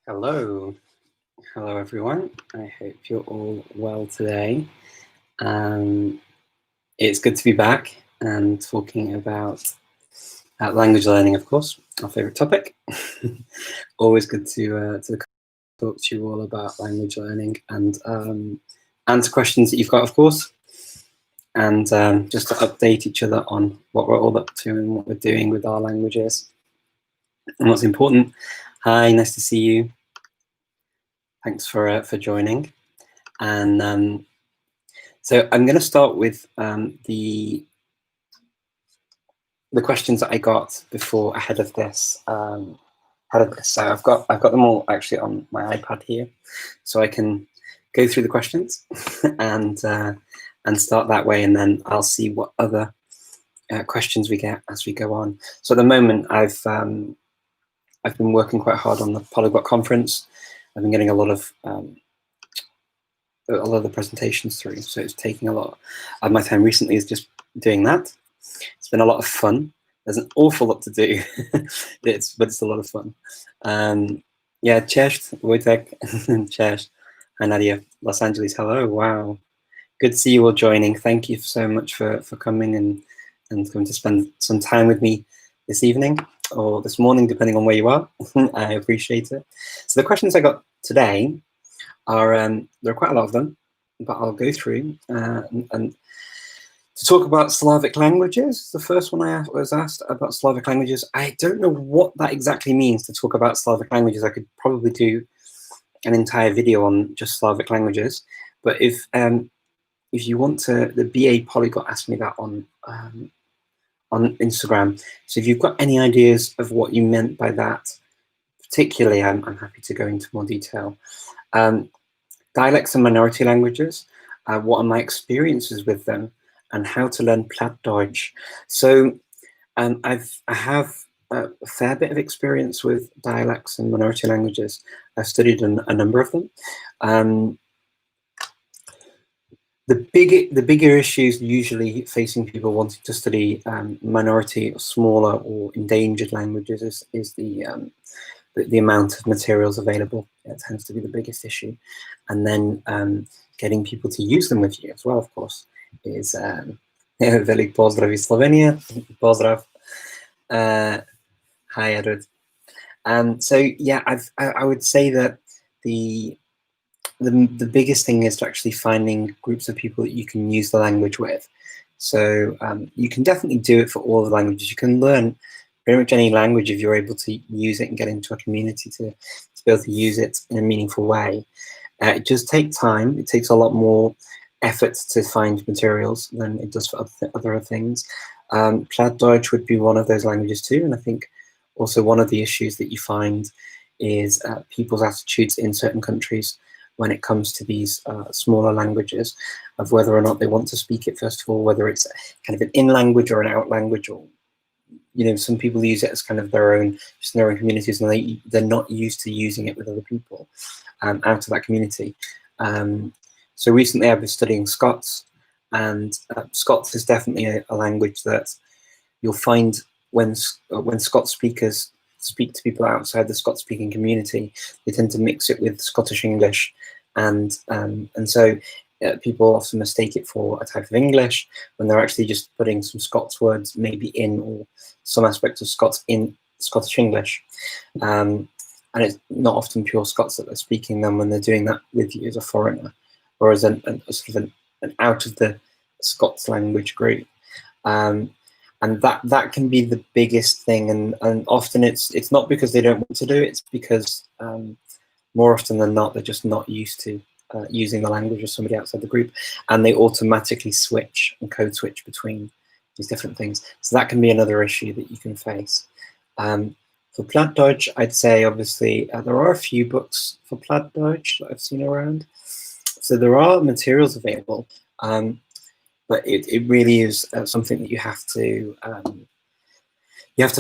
Hello. Hello, everyone. I hope you're all well today. It's good to be back and talking about language learning, of course, our favorite topic. Always good to talk to you all about language learning and answer questions that you've got, of course, and just to update each other on what we're all up to and what we're doing with our languages and what's important. Hi, nice to see you. Thanks for joining. And so I'm going to start with the questions that I got before ahead of this. So I've got them all actually on my iPad here, so I can go through the questions and start that way, and then I'll see what other questions we get as we go on. So at the moment, I've been working quite hard on the Polyglot conference. I've been getting a lot of the presentations through, so it's taking a lot of my time recently is just doing that. It's been a lot of fun. There's an awful lot to do, but it's a lot of fun. Yeah, cześć, Wojtek, cześć. Hi, Nadia, Los Angeles, hello, wow. Good to see you all joining. Thank you so much for coming and coming to spend some time with me this evening or this morning, depending on where you are. I appreciate it. So the questions I got today are, there are quite a lot of them, but I'll go through and to talk about Slavic languages. The first one I was asked about Slavic languages. I don't know what that exactly means, to talk about Slavic languages. I could probably do an entire video on just Slavic languages, but if you want to, the BA Polyglot asked me that on Instagram. So if you've got any ideas of what you meant by that, particularly, I'm happy to go into more detail. Dialects and minority languages, what are my experiences with them, and how to learn Plattdeutsch. So I have a fair bit of experience with dialects and minority languages. I've studied a number of them. The bigger issues usually facing people wanting to study minority or smaller or endangered languages is the amount of materials available. It tends to be the biggest issue, and then getting people to use them with you as well, of course, is velik pozdrav iz Slovenia. Pozdrav. Hi, Edward. So yeah, I would say that the biggest thing is to actually finding groups of people that you can use the language with. So you can definitely do it for all the languages. You can learn pretty much any language if you're able to use it and get into a community to be able to use it in a meaningful way. It does take time. It takes a lot more effort to find materials than it does for other things. Plattdeutsch would be one of those languages too, and I think also one of the issues that you find is people's attitudes in certain countries when it comes to these smaller languages, of whether or not they want to speak it, first of all, whether it's kind of an in language or an out language, or some people use it as kind of their own communities, and they're not used to using it with other people out of that community. So recently I've been studying Scots, and Scots is definitely a language that you'll find when Scots speakers speak to people outside the Scots-speaking community, they tend to mix it with Scottish English, and so people often mistake it for a type of English when they're actually just putting some Scots words maybe in, or some aspects of Scots in Scottish English. And it's not often pure Scots that they're speaking them when they're doing that with you as a foreigner, or as a sort of an out of the Scots language group. And that can be the biggest thing, and often it's not because they don't want to do it, it's because more often than not they're just not used to using the language of somebody outside the group, and they automatically switch and code switch between these different things. So that can be another issue that you can face. For Plattdeutsch, I'd say obviously there are a few books for Plattdeutsch that I've seen around. So there are materials available, but it really is something that you have to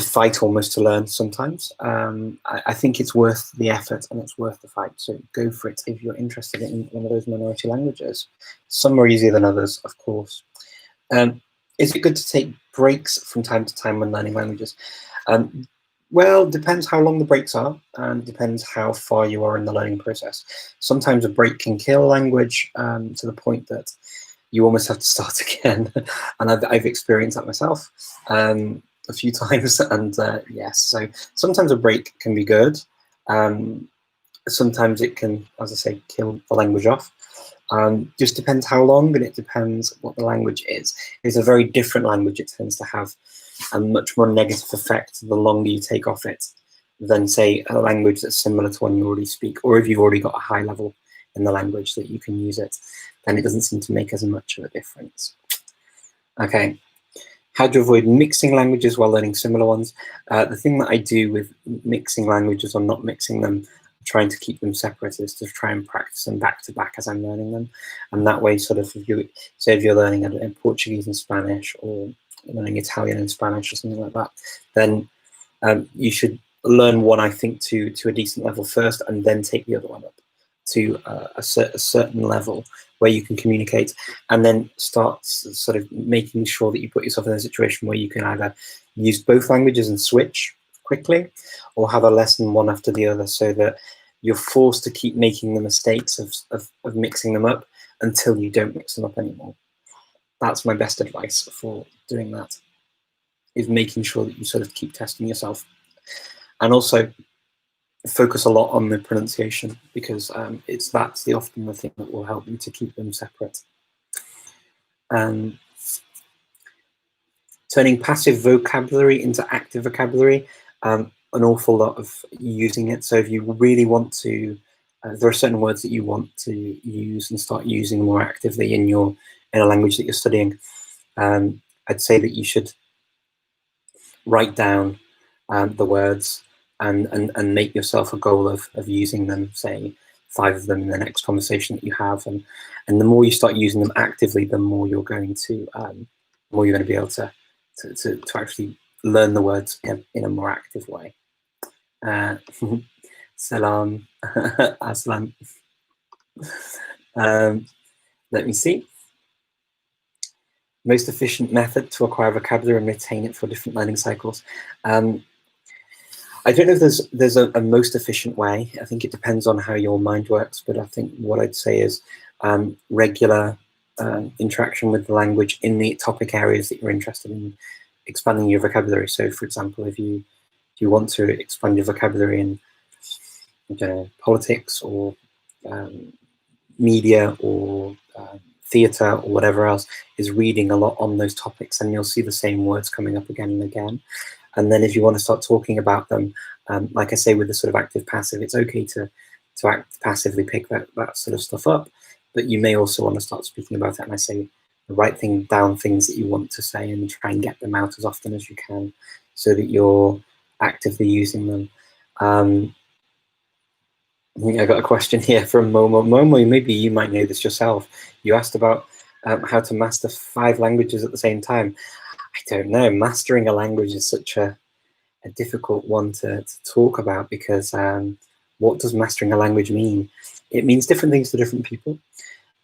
fight almost to learn sometimes. I think it's worth the effort and it's worth the fight, so go for it if you're interested in one of those minority languages. Some are easier than others, of course. Is it good to take breaks from time to time when learning languages? Well, depends how long the breaks are, and depends how far you are in the learning process. Sometimes a break can kill language to the point that you almost have to start again. And I've experienced that myself a few times. And yes, so sometimes a break can be good. Sometimes it can, as I say, kill the language off. Just depends how long, and it depends what the language is. It's a very different language. It tends to have a much more negative effect the longer you take off it than, say, a language that's similar to one you already speak, or if you've already got a high level in the language that you can use it, then it doesn't seem to make as much of a difference. Okay, how to avoid mixing languages while learning similar ones. The thing that I do with mixing languages or not mixing them, trying to keep them separate, is to try and practice them back to back as I'm learning them. And that way, sort of, if you're learning in Portuguese and Spanish, or learning Italian and Spanish or something like that, then you should learn one, I think, to a decent level first, and then take the other one up to a certain level where you can communicate, and then start sort of making sure that you put yourself in a situation where you can either use both languages and switch quickly, or have a lesson one after the other, so that you're forced to keep making the mistakes of mixing them up until you don't mix them up anymore. That's my best advice for doing that, is making sure that you sort of keep testing yourself. And also focus a lot on the pronunciation, because that's often the thing that will help you to keep them separate. Turning passive vocabulary into active vocabulary, an awful lot of using it. So if you really want to, there are certain words that you want to use and start using more actively in a language that you're studying. I'd say that you should write down the words and make yourself a goal of using them, say 5 of them in the next conversation that you have. And the more you start using them actively, the more you're going to be able to actually learn the words in a more active way. Salam, aslan. Let me see. Most efficient method to acquire vocabulary and retain it for different learning cycles. I don't know if there's a most efficient way. I think it depends on how your mind works, but I think what I'd say is regular interaction with the language in the topic areas that you're interested in expanding your vocabulary. So, for example, if you want to expand your vocabulary in politics or media or theatre or whatever else, is reading a lot on those topics, and you'll see the same words coming up again and again. And then if you want to start talking about them, like I say, with the sort of active passive, it's okay to passively pick that sort of stuff up, but you may also want to start speaking about it. And I say, write down things that you want to say and try and get them out as often as you can, so that you're actively using them. I think I got a question here from Momo. Momo, maybe you might know this yourself. You asked about how to master 5 languages at the same time. I don't know. Mastering a language is such a difficult one to talk about, because what does mastering a language mean? It means different things to different people.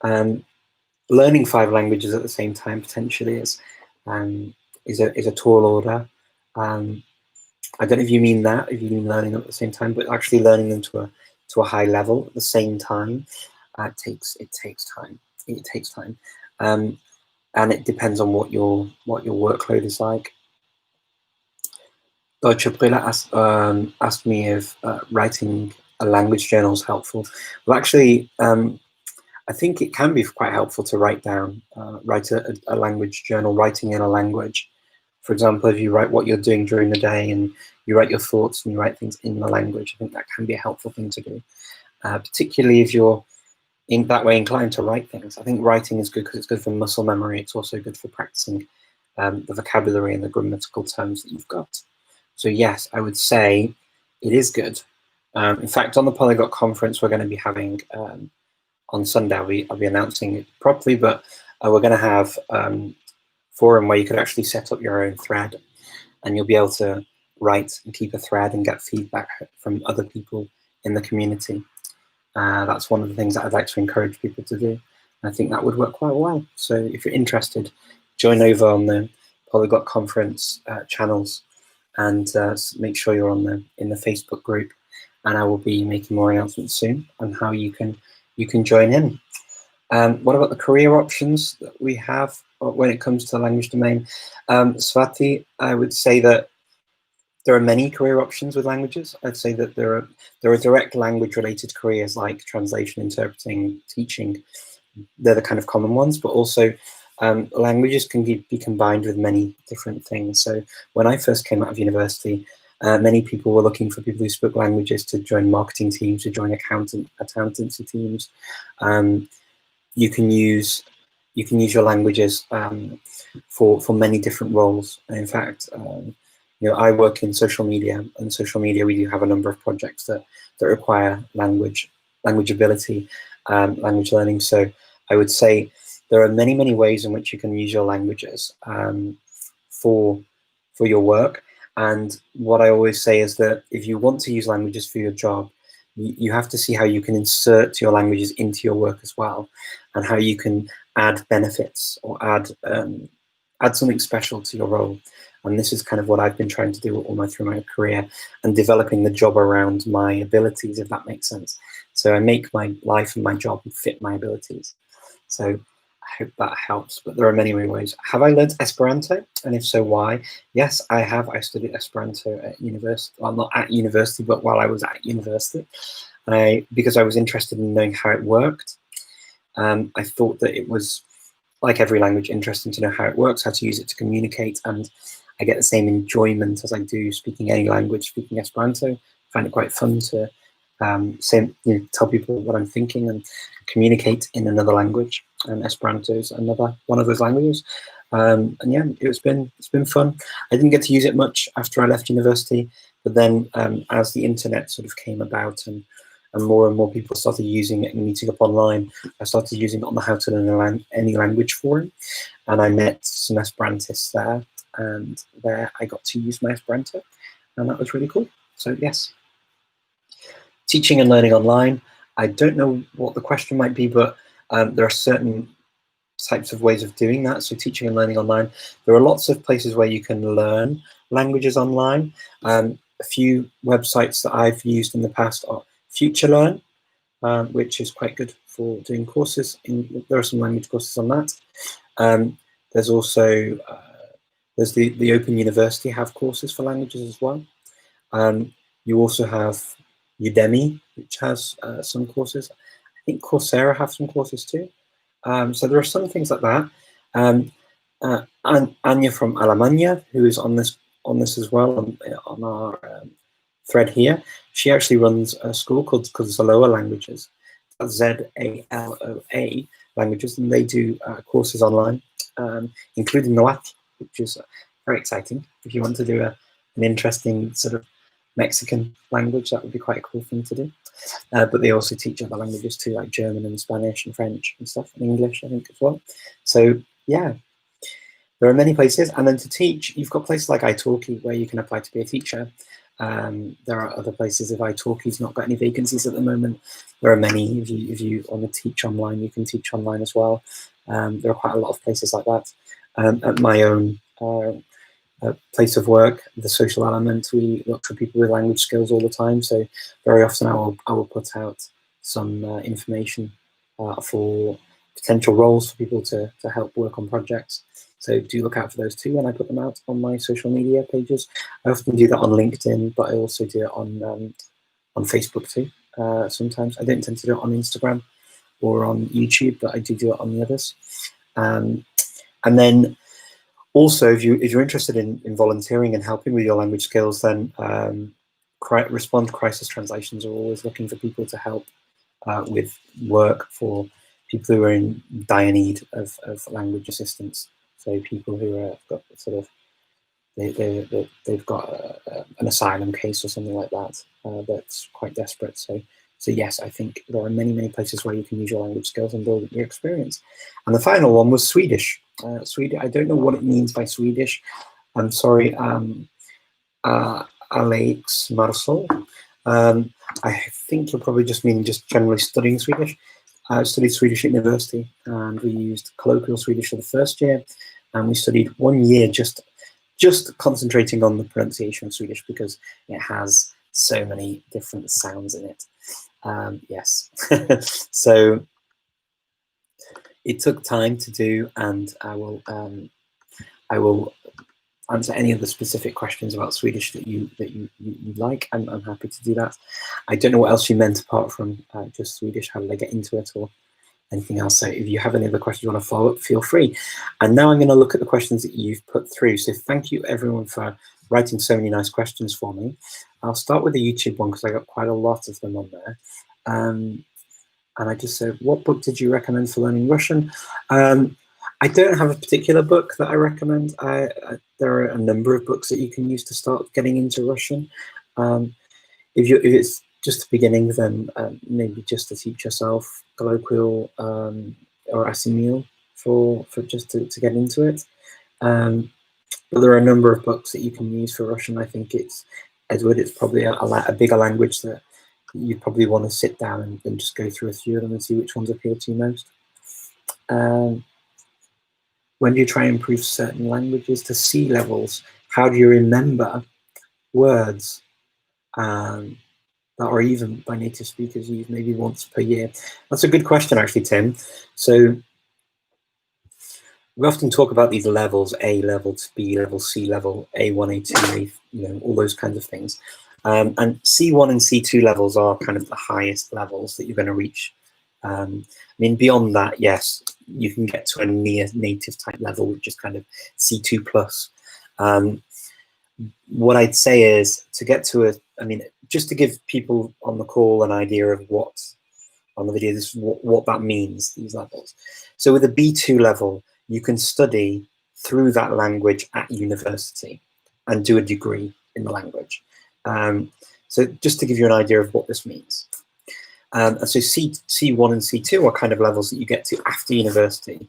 Learning 5 languages at the same time potentially is a tall order. I don't know if you mean that, if you mean learning them at the same time, but actually learning them to a high level at the same time, it takes time. It takes time, and it depends on what your workload is like. Deutsche Brille asked me if writing a language journal is helpful. Well, actually, I think it can be quite helpful to write a language journal, writing in a language. For example, if you write what you're doing during the day and you write your thoughts and you write things in the language, I think that can be a helpful thing to do, particularly if you're in that way inclined to write things. I think writing is good because it's good for muscle memory. It's also good for practicing the vocabulary and the grammatical terms that you've got. So yes, I would say it is good. In fact, on the Polyglot conference we're going to be having on Sunday, I'll be announcing it properly, but we're going to have forum where you could actually set up your own thread, and you'll be able to write and keep a thread and get feedback from other people in the community. That's one of the things that I'd like to encourage people to do. I think that would work quite well. So if you're interested, join over on the Polyglot conference channels, and make sure you're in the Facebook group, and I will be making more announcements soon on how you can join in. What about the career options that we have when it comes to the language domain? Swati, I would say that there are many career options with languages. I'd say that there are direct language-related careers like translation, interpreting, teaching. They're the kind of common ones, but also languages can be combined with many different things. So when I first came out of university, many people were looking for people who spoke languages to join marketing teams, to join accountancy teams. You can use your languages for many different roles. And in fact, I work in social media, and social media we do have a number of projects that require language ability, language learning. So I would say there are many ways in which you can use your languages for your work. And what I always say is that if you want to use languages for your job, you have to see how you can insert your languages into your work as well, and how you can add benefits or add something special to your role. And this is kind of what I've been trying to do all through my career, and developing the job around my abilities, if that makes sense. So I make my life and my job fit my abilities. So I hope that helps, but there are many ways. Have I learned Esperanto? And if so, why? Yes, I have. I studied Esperanto at university. Well, not at university, but while I was at university. Because I was interested in knowing how it worked. I thought that it was, like every language, interesting to know how it works, how to use it to communicate, and I get the same enjoyment as I do speaking any language, speaking Esperanto. I find it quite fun to tell people what I'm thinking and communicate in another language. And Esperanto is another one of those languages. And yeah, it's been fun. I didn't get to use it much after I left university, but then as the internet sort of came about and more and more people started using it and meeting up online, I started using it on the How to Learn Any Language forum, and I met some Esperantists there, and there I got to use my Esperanto, and that was really cool. So yes. Teaching and learning online. I don't know what the question might be, but there are certain types of ways of doing that. So teaching and learning online, there are lots of places where you can learn languages online. A few websites that I've used in the past are FutureLearn, which is quite good for doing courses. There are some language courses on that. There's also there's the Open University have courses for languages as well. You also have Udemy, which has some courses. I think Coursera have some courses too. So there are some things like that. And Anya from Alemania, who is on this as well on our thread here, she actually runs a school called Zaloa Languages, ZALOA Languages, and they do courses online, including Noat, which is very exciting. If you want to do an interesting sort of Mexican language, that would be quite a cool thing to do. But they also teach other languages too, like German and Spanish and French and stuff, and English, I think, as well. So yeah, there are many places. And then to teach, you've got places like italki where you can apply to be a teacher. There are other places. If italki's not got any vacancies at the moment, there are many. If you want to teach online, you can teach online as well. There are quite a lot of places like that. At my own place of work, the social element, we look for people with language skills all the time. So very often I will put out some information for potential roles for people to help work on projects. So do look out for those too, and I put them out on my social media pages. I often do that on LinkedIn, but I also do it on Facebook too. Sometimes I don't tend to do it on Instagram or on YouTube, but I do it on the others. And then also, if you're interested in volunteering and helping with your language skills, then Respond Crisis Translations are always looking for people to help with work for people who are in dire need of language assistance. So people who have got sort of they've got an asylum case or something like that that's quite desperate. So yes, I think there are many places where you can use your language skills and build your experience. And the final one was Swedish. Swedish. I don't know what it means by Swedish. I'm sorry, Alex Marsal. I think you're probably just meaning just generally studying Swedish. I studied Swedish at university, and we used colloquial Swedish for the first year, and we studied 1 year just just concentrating on the pronunciation of Swedish because it has so many different sounds in it. Yes, so it took time to do, and I will answer any of the specific questions about Swedish that you like. I'm happy to do that. I don't know what else you meant apart from just Swedish. How did I get into it, or anything else? So if you have any other questions you want to follow up, feel free. And now I'm going to look at the questions that you've put through. So thank you everyone for writing so many nice questions for me. I'll start with the YouTube one because I got quite a lot of them on there. And I just said, what book did you recommend for learning Russian? I don't have a particular book that I recommend. There are a number of books that you can use to start getting into Russian. If it's just the beginning, then maybe just to teach yourself colloquial or assimil for just to get into it. But there are a number of books that you can use for Russian. I think Edward, it's probably a bigger language that you'd probably want to sit down and just go through a few of them and see which ones appeal to you most. When do you try and improve certain languages to C levels? How do you remember words that are even by native speakers used maybe once per year? That's a good question, actually, Tim. So we often talk about these levels: A level to B level, C level, A1, A2, all those kinds of things. And C1 and C2 levels are kind of the highest levels that you're going to reach. I mean, beyond that, yes, you can get to a near native type level, which is kind of C2 plus. What I'd say is to get to just to give people on the call an idea of what, on the video, this is what that means, these levels. So with a B2 level, you can study through that language at university and do a degree in the language. So just to give you an idea of what this means. And so C1 and C2 are kind of levels that you get to after university.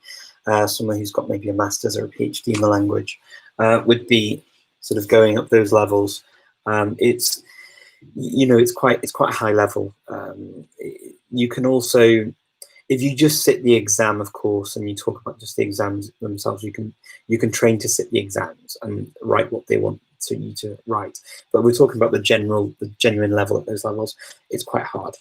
Someone who's got maybe a master's or a PhD in the language would be sort of going up those levels. It's quite a high level. You can also, if you just sit the exam, of course, and you talk about just the exams themselves, you can train to sit the exams and write what they want you to write. But we're talking about the genuine level at those levels. It's quite hard.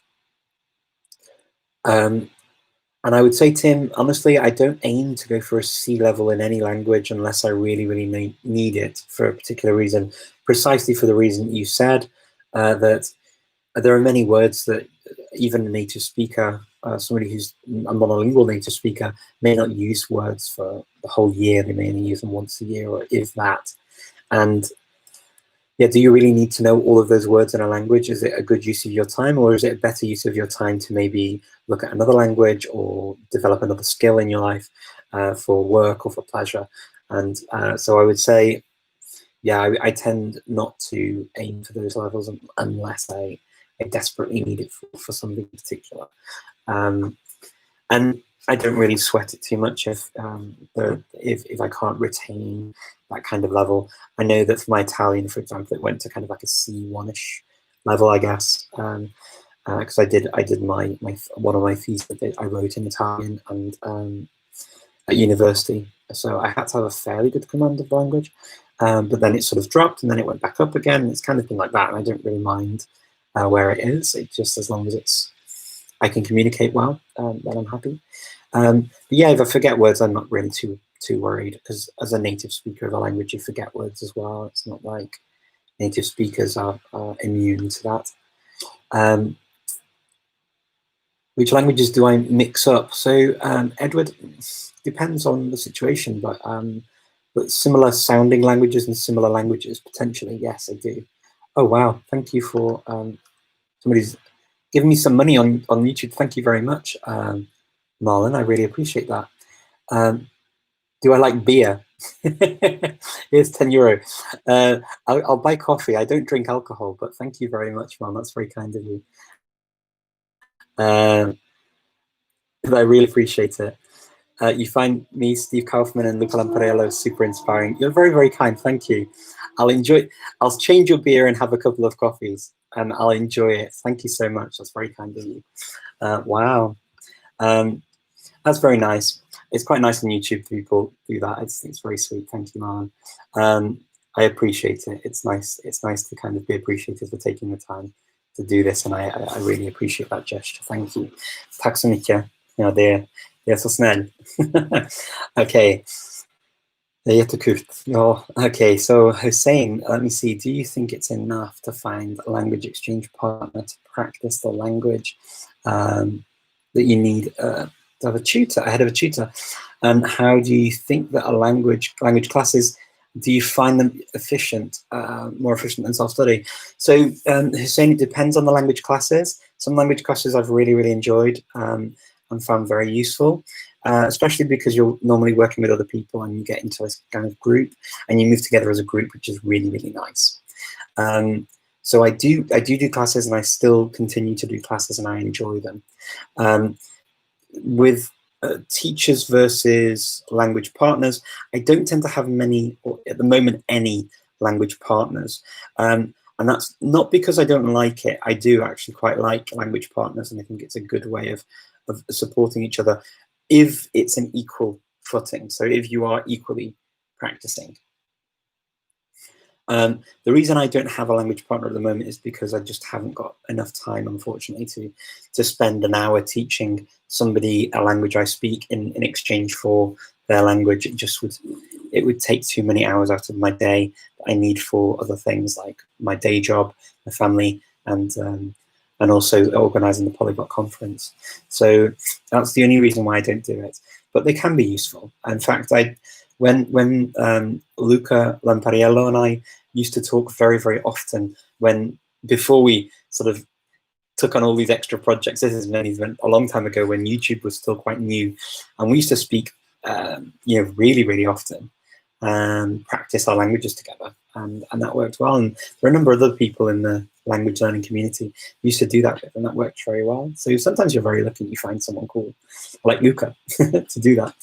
And I would say, Tim, honestly, I don't aim to go for a C level in any language unless I really, really need it for a particular reason, precisely for the reason you said, that there are many words that even a native speaker, somebody who's a monolingual native speaker, may not use words for the whole year. They may only use them once a year, or if that. And yeah, do you really need to know all of those words in a language? Is it a good use of your time, or is it a better use of your time to maybe look at another language or develop another skill in your life for work or for pleasure? And so I would say, yeah, I tend not to aim for those levels unless I desperately need it for something particular. And I don't really sweat it too much if I can't retain that kind of level. I know that for my Italian, for example, it went to kind of like a C1-ish level, I guess, because I did my one of my theses I wrote in Italian and at university, so I had to have a fairly good command of the language. But then it sort of dropped, and then it went back up again. It's kind of been like that, and I don't really mind where it is. It's just as long as I can communicate well, then I'm happy. But yeah, if I forget words, I'm not really too worried, because as a native speaker of a language, you forget words as well. It's not like native speakers are immune to that. Which languages do I mix up? So Edward, depends on the situation, but similar sounding languages and similar languages, potentially, yes, I do. Oh wow, thank you for somebody's giving me some money on YouTube. Thank you very much, Marlon. I really appreciate that. Do I like beer? Here's €10. I'll buy coffee. I don't drink alcohol, but thank you very much, Marlon. That's very kind of you. I really appreciate it. You find me, Steve Kaufman, and Luca Lamparello super inspiring. You're very, very kind. Thank you. I'll change your beer and have a couple of coffees, and I'll enjoy it. Thank you so much. That's very kind of you. Wow. That's very nice. It's quite nice on YouTube people do that. It's very sweet. Thank you, Marlon. I appreciate it. It's nice. It's nice to kind of be appreciated for taking the time to do this, and I really appreciate that gesture. Thank you. Tack så mycket. Ja, det är så snäll. Okay. Det är jättekul. Ja, okay, so Hussein, let me see. Do you think it's enough to find a language exchange partner to practice the language that you need to have a tutor, ahead of a tutor? And how do you think that a language classes, do you find them efficient, more efficient than self-study? So Hussein, it depends on the language classes. Some language classes I've really enjoyed and found very useful, especially because you're normally working with other people and you get into this kind of group and you move together as a group, which is really nice. So I do classes, and I still continue to do classes, and I enjoy them. With teachers versus language partners, I don't tend to have many, or at the moment, any language partners. And that's not because I don't like it. I do actually quite like language partners, and I think it's a good way of supporting each other if it's an equal footing. So if you are equally practicing. The reason I don't have a language partner at the moment is because I just haven't got enough time, unfortunately, to spend an hour teaching somebody a language I speak in exchange for their language. It would take too many hours out of my day that I need for other things like my day job, my family, and also organising the Polyglot conference. So that's the only reason why I don't do it. But they can be useful. In fact, when Luca Lampariello and I used to talk very often before we sort of took on all these extra projects. This is a long time ago when YouTube was still quite new, and we used to speak really often and practice our languages together, and that worked well. And there are a number of other people in the language learning community we used to do that with, and that worked very well. So sometimes you're very lucky you find someone cool like Luca to do that.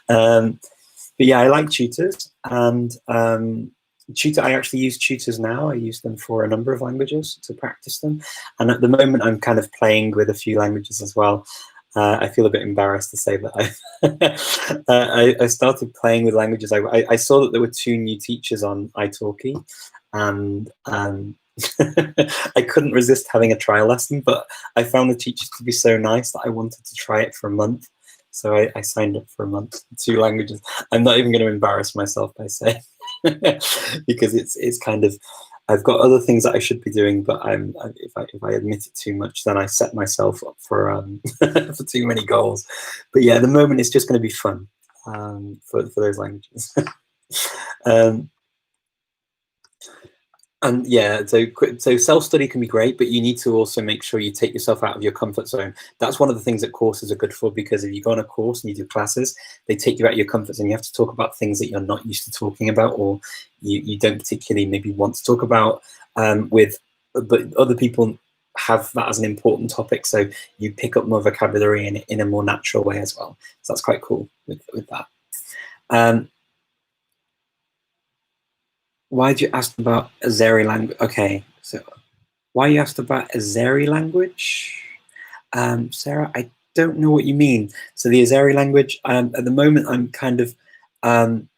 But yeah, I like tutors, and I actually use tutors now. I use them for a number of languages to practice them, and at the moment I'm kind of playing with a few languages as well. I feel a bit embarrassed to say that I started playing with languages. I saw that there were 2 new teachers on italki, and I couldn't resist having a trial lesson, but I found the teachers to be so nice that I wanted to try it for a month. So I signed up for a month, 2 languages. I'm not even going to embarrass myself by saying, because it's kind of, I've got other things that I should be doing, but if I admit it too much, then I set myself up for for too many goals. But yeah, at the moment it's just going to be fun for those languages. And yeah, so self-study can be great, but you need to also make sure you take yourself out of your comfort zone. That's one of the things that courses are good for, because if you go on a course and you do classes, they take you out of your comfort zone. You have to talk about things that you're not used to talking about, or you don't particularly maybe want to talk about but other people have that as an important topic, so you pick up more vocabulary in a more natural way as well. So that's quite cool with that. Why did you ask about Azeri language? Okay, so why you asked about Azeri language? Sarah, I don't know what you mean. So the Azeri language, at the moment, I'm kind of, I'm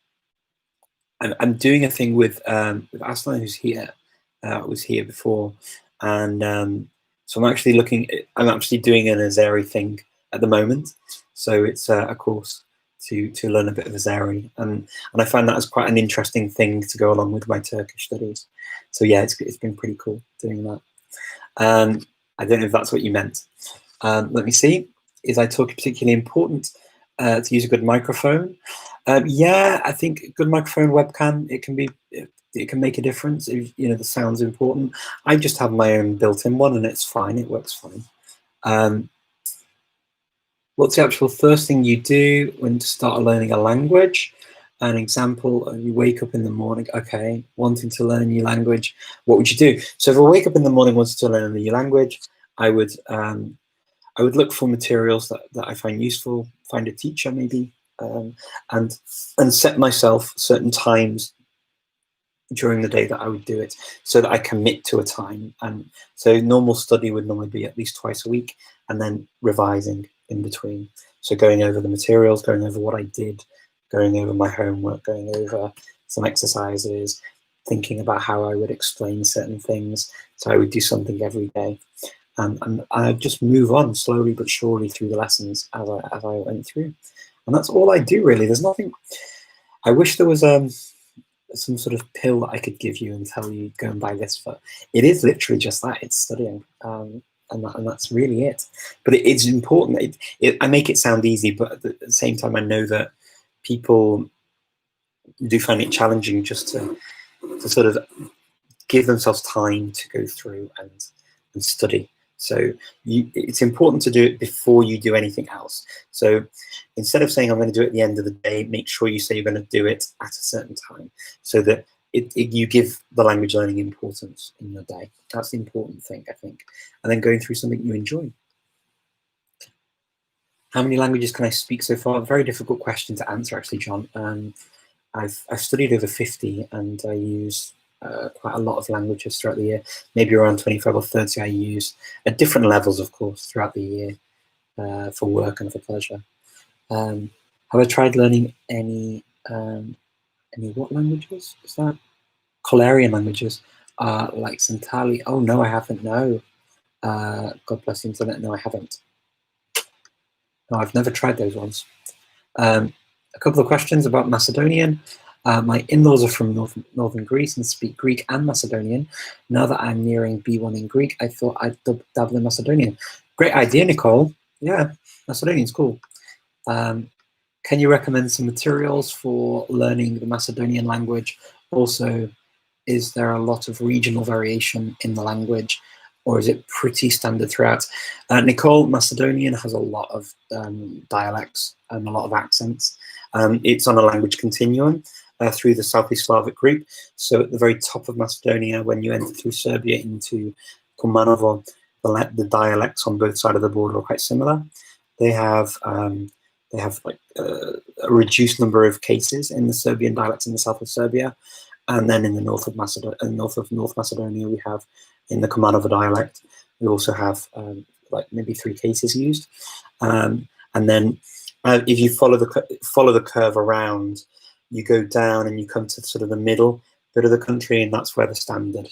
doing a thing with Aslan, who's here, was here before, and so I'm actually doing an Azeri thing at the moment. So it's a course to learn a bit of Azeri, and I find that as quite an interesting thing to go along with my Turkish studies. So yeah, it's been pretty cool doing that. I don't know if that's what you meant. Let me see. Is italki particularly important to use a good microphone? Yeah, I think good microphone, webcam, it can make a difference if the sound's important. I just have my own built-in one, and it's fine. It works fine. What's the actual first thing you do when you start learning a language? An example, you wake up in the morning, okay, wanting to learn a new language, what would you do? So if I wake up in the morning wanting to learn a new language, I would look for materials that I find useful, find a teacher maybe, and set myself certain times during the day that I would do it, so that I commit to a time. And so normal study would normally be at least twice a week, and then revising in between. So going over the materials, going over what I did, going over my homework, going over some exercises, thinking about how I would explain certain things. So I would do something every day. And I'd just move on slowly but surely through the lessons as I went through. And that's all I do, really. There's nothing. I wish there was some sort of pill that I could give you and tell you, go and buy this. But it is literally just that. It's studying. And that's really it. But it's important. I make it sound easy, but at the same time, I know that people do find it challenging just to sort of give themselves time to go through and study. So it's important to do it before you do anything else. So instead of saying I'm going to do it at the end of the day, make sure you say you're going to do it at a certain time, so that you give the language learning importance in your day. That's the important thing, I think. And then going through something you enjoy. How many languages can I speak so far? Very difficult question to answer, actually, John. I've studied over 50, and I use quite a lot of languages throughout the year. Maybe around 25 or 30 I use at different levels, of course, throughout the year for work and for pleasure. Have I tried learning any what languages? Is that Kolarian languages? Like Santali? Oh no, I haven't. No. God bless the internet. No, I haven't. No, I've never tried those ones. A couple of questions about Macedonian. My in-laws are from northern Greece and speak Greek and Macedonian. Now that I'm nearing B1 in Greek, I thought I'd dabble in Macedonian. Great idea, Nicole. Yeah, Macedonian's cool. Can you recommend some materials for learning the Macedonian language? Also, is there a lot of regional variation in the language, or is it pretty standard throughout? Nicole, Macedonian has a lot of dialects and a lot of accents. It's on a language continuum through the Southeast Slavic group. So at the very top of Macedonia, when you enter through Serbia into Kumanovo, the dialects on both sides of the border are quite similar. They have like a reduced number of cases in the Serbian dialects in the south of Serbia, and then in the north of North Macedonia, we have in the Kumanovo dialect. We also have like maybe 3 cases used, and then if you follow the curve around, you go down and you come to sort of the middle bit of the country, and that's where the standard,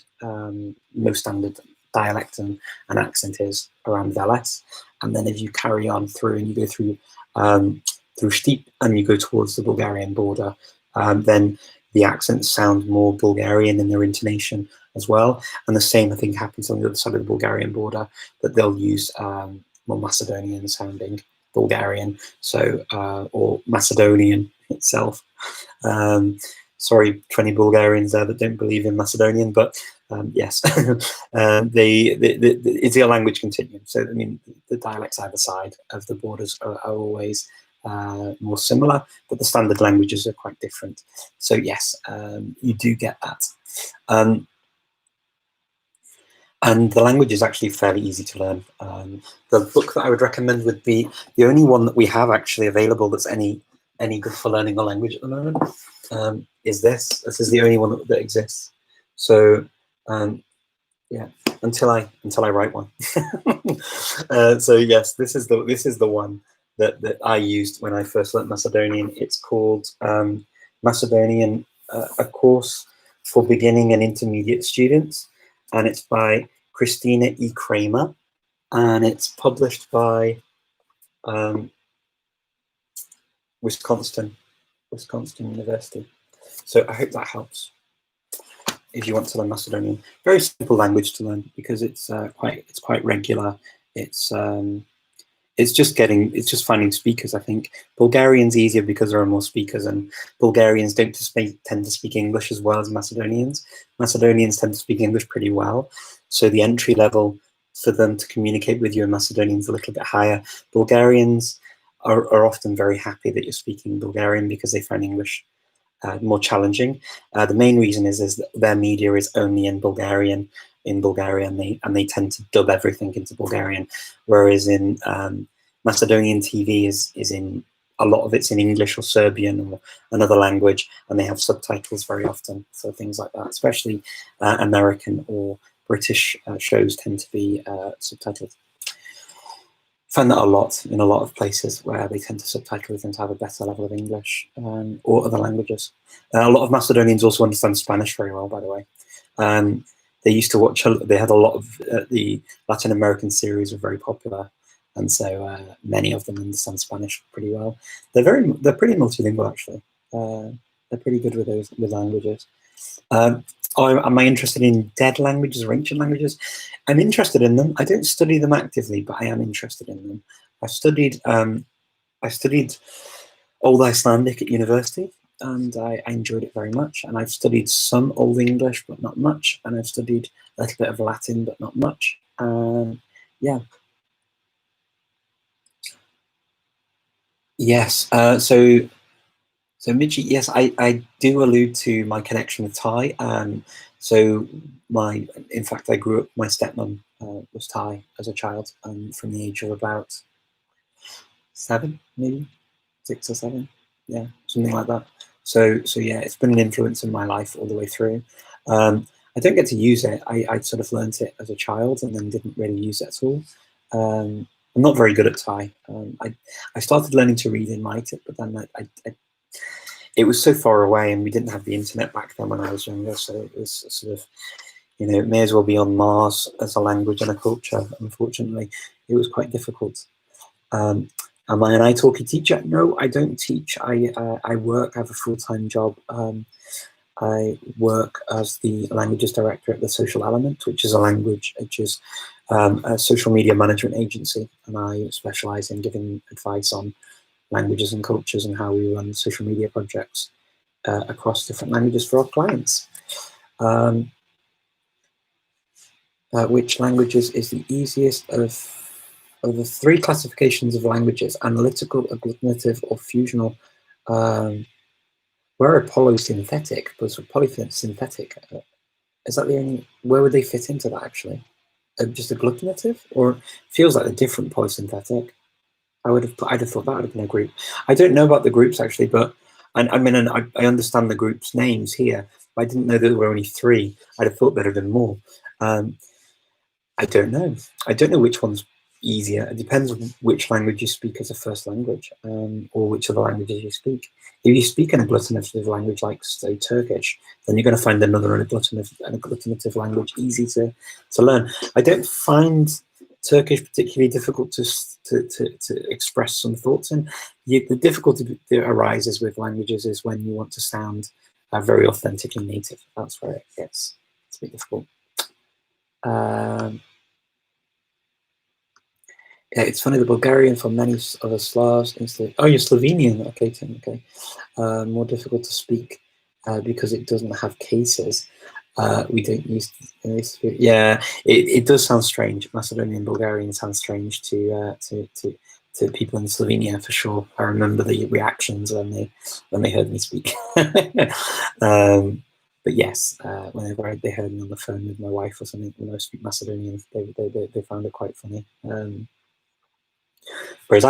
most standard dialect and accent is around Veles. And then if you carry on through and you go through Stip and you go towards the Bulgarian border, then the accents sound more Bulgarian in their intonation as well. And the same, I think, happens on the other side of the Bulgarian border, that they'll use more Macedonian sounding Bulgarian, so or Macedonian itself. Sorry, 20 Bulgarians there that don't believe in Macedonian, but yes, it's a language continuum. So I mean, the dialects either side of the borders are always more similar, but the standard languages are quite different. So yes, you do get that. And the language is actually fairly easy to learn. The book that I would recommend would be the only one that we have actually available that's any good for learning a language at the moment. Is this? This is the only one that exists. So yeah, until I write one. So yes, this is the one that I used when I first learned Macedonian. It's called Macedonian, a course for beginning and intermediate students, and it's by Christina E. Kramer, and it's published by Wisconsin University. So I hope that helps if you want to learn Macedonian. Very simple language to learn because it's quite regular. It's just finding speakers. I think Bulgarian's easier because there are more speakers, and Bulgarians don't tend to speak English as well as Macedonians. Macedonians tend to speak English pretty well, so the entry level for them to communicate with you in Macedonian is a little bit higher. Bulgarians are often very happy that you're speaking Bulgarian because they find English more challenging. The main reason is that their media is only in Bulgarian and they tend to dub everything into Bulgarian, whereas in Macedonian TV is in a lot of it's in English or Serbian or another language, and they have subtitles very often for things like that, especially American or British shows tend to be subtitled. find that a lot in a lot of places where they tend to subtitle, they tend to have a better level of English or other languages. A lot of Macedonians also understand Spanish very well, by the way. They used to watch, they had a lot of the Latin American series were very popular. And so many of them understand Spanish pretty well. They're pretty multilingual, actually. They're pretty good with with languages. Am I interested in dead languages or ancient languages? I'm interested in them. I don't study them actively, but I am interested in them. I studied Old Icelandic at university, and I enjoyed it very much. And I've studied some Old English, but not much. And I've studied a little bit of Latin, but not much. Yeah. Yes. So Midgie, yes, I do allude to my connection with Thai. So in fact, I grew up, my stepmom was Thai as a child from the age of about 7, maybe 6 or 7. Yeah, something like that. So yeah, it's been an influence in my life all the way through. I don't get to use it. I sort of learnt it as a child and then didn't really use it at all. I'm not very good at Thai. I started learning to read and write it, but then it was so far away, and we didn't have the internet back then when I was younger. So it was sort of, it may as well be on Mars as a language and a culture. Unfortunately, it was quite difficult. Am I an italki teacher? No, I don't teach. I work. I have a full-time job. I work as the languages director at the Social Element, which is a social media management agency, and I specialize in giving advice on languages and cultures and how we run social media projects across different languages for our clients. Which languages is the easiest of the 3 classifications of languages: analytical, agglutinative, or fusional? Where are polysynthetic? But polysynthetic, is that the only, where would they fit into that actually? Just agglutinative, or feels like a different polysynthetic? I'd have thought that would have been a group. I don't know about the groups actually, but I understand the groups' names here. But I didn't know that there were only 3. I'd have thought there'd have been more. I don't know. I don't know which one's easier. It depends on which language you speak as a first language, or which other languages you speak. If you speak an agglutinative language like, say, Turkish, then you're going to find another agglutinative language easy to learn. I don't find Turkish particularly difficult to express some thoughts in. The difficulty that arises with languages is when you want to sound very authentically native. That's where it's a bit difficult. Yeah, it's funny, the Bulgarian for many other Slavs. Oh, you're Slovenian. Okay, Tim. Okay, more difficult to speak because it doesn't have cases. We don't use. Yeah, it does sound strange. Macedonian Bulgarian sounds strange to people in Slovenia for sure. I remember the reactions when they heard me speak. But yes, whenever they heard me on the phone with my wife or something, when I speak Macedonian, they found it quite funny. Whereas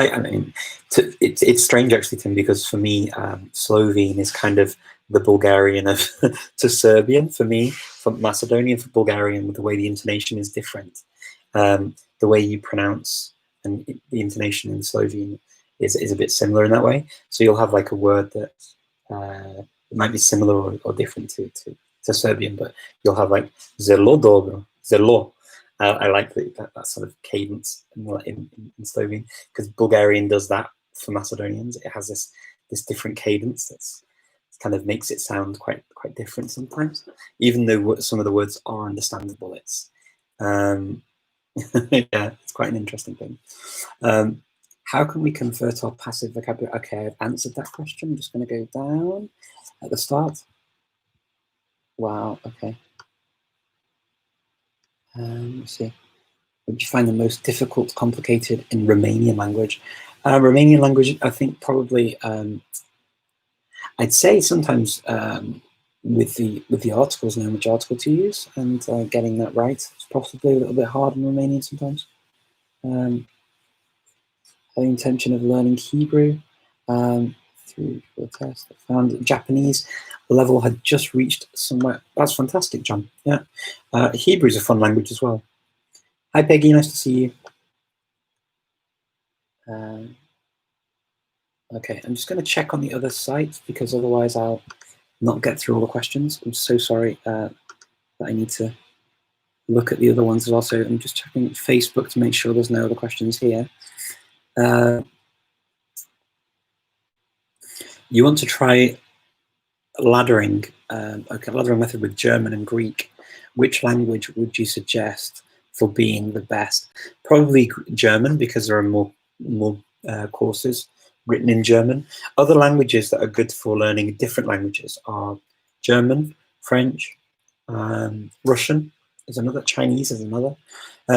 it's strange actually, Tim, because for me, Slovene is kind of the Bulgarian of to Serbian. For me, from Macedonian for Bulgarian, the way the intonation is different. The way you pronounce and the intonation in Slovene is a bit similar in that way. So you'll have like a word that it might be similar or different to Serbian, but you'll have like zelo dobro, zelo. I like that sort of cadence in Slovene, because Bulgarian does that for Macedonians. It has this different cadence that's kind of makes it sound quite different sometimes, even though some of the words are understandable. It's yeah, it's quite an interesting thing. How can we convert our passive vocabulary? Okay, I've answered that question. I'm just going to go down at the start. Wow. Okay. Let's see. What do you find the most difficult, complicated in Romanian language? Romanian language, I think probably, I'd say sometimes with the articles, knowing which article to use and getting that right, it's possibly a little bit hard in Romanian sometimes. The intention of learning Hebrew through the test, I found Japanese level had just reached somewhere. That's fantastic, John. Yeah, Hebrew is a fun language as well. Hi, Peggy. Nice to see you. Okay, I'm just going to check on the other site because otherwise I'll not get through all the questions. I'm so sorry that I need to look at the other ones as well. So I'm just checking Facebook to make sure there's no other questions here. You want to try laddering, okay, laddering method with German and Greek. Which language would you suggest for being the best? Probably German, because there are more courses written in German. Other languages that are good for learning different languages are German, French, Russian is another, Chinese is another,